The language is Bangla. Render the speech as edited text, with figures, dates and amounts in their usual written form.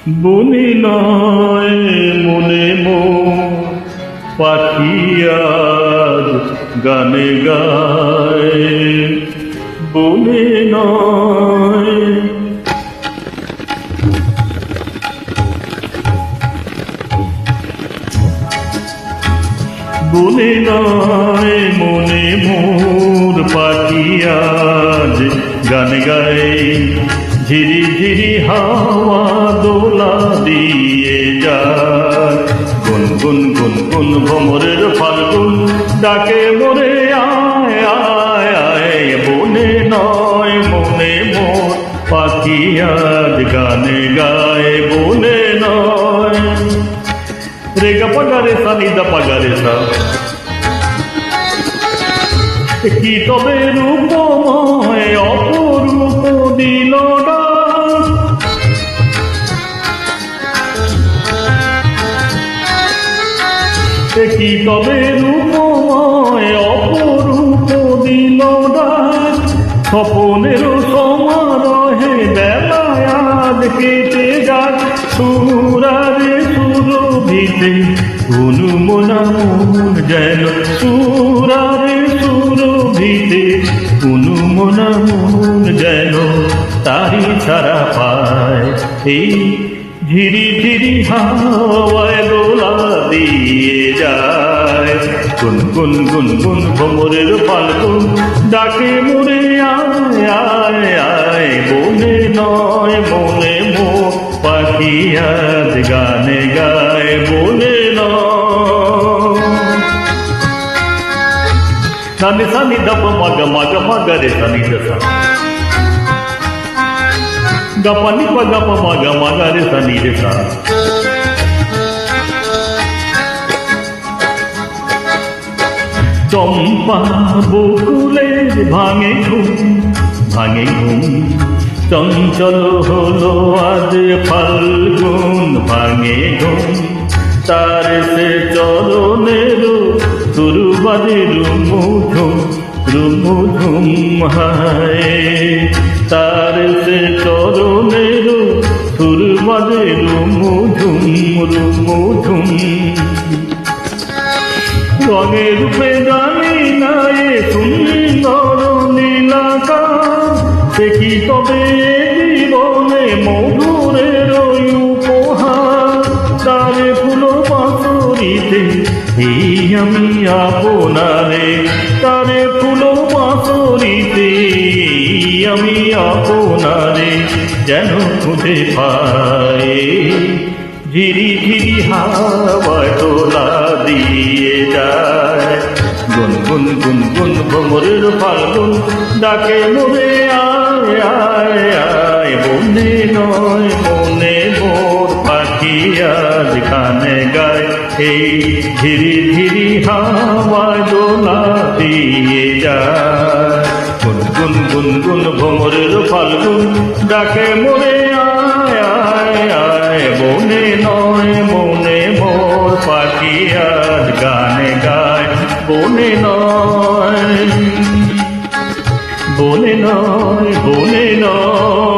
বনে নয় মনে পাখি আজ গানে গায়, বনে নয়। বনে নয় মনে মোর পাখি আজ গান গায়, ঝিরি ঝিরি হাওয়া দোলা দিয়ে যায়। গুন গুন গুন গুন ভ্রমরের ফাল্গুন ডাকে মোরে আয় আয় আয়, বনে নয় মনে মোর পাখি আজ গানে গায়, বনে নয়। রেগা পাগারে সা নিদা পাগারে সা, কি তবে রূপময় অপরূপ দিল ডাক, কি তবে রূপময় অপরূপ দিল ডাক। স্বপনের সমারোহে বেলায় আজ কেটে যাক, সুরারে সুরভিতে অনুমনা মন যেন, সুরারে সুরভিতে অনুমনা মন যেন তারি ছাড়া পায়। এই ঝিরি ঝিরি হাওয়ায় দোলা দিয়ে যায়, গুন গুন গুন গুন ভ্রমরের ফাল্গুন ডাকে মোরে আয় আয় আয়, বনে নয় মনে মোর পাখি আজ গানে গায়, বনে নয়। সানি সানি দপ মগ মগ মগ রে সানি দসা, গপানি পগ মগ মগ রে সানি রে সা। চম্পা বকুলের ভাঙে ঘুম, চঞ্চল হলো আজ ফাল্গুন ভাঙে ঘুম। তার সে চরণের সুর বাজে রুমুঝুম রুমুঝুম হায়, তার সে চরণের সুর বাজে রুমুঝুম রুমুঝুম। রঙে রূপে জানি না এ সুন্দর নীলাকাশ, সে কি তবে জীবনে মধুরের উপহার। তারে ফুল বাঁশরিতে এই আমি আপনারে, তারে ফুল বাঁশরিতে আমি আপনারে যেন খুঁজে পাই। ঝিরি ঝিরি হাওয়ায় দোলা দিয়ে যায়, গুন গুন গুন গুন ভ্রমরের ফাল্গুন ডাকে মোরে আয় আয় আয়, বনে নয় মনে মোর পাখি আজ গানে গায়। এই ঝিরি ঝিরি হাওয়ায় দোলা দিয়ে যায়, গুন গুন গুন গুন ভ্রমরের ফাল্গুন ডাকে মোরে আয় আয় আয়, বনে নয় মনে মোর পাখি আজ গানে গায়, বনে নয় বনে নয় বনে নয়।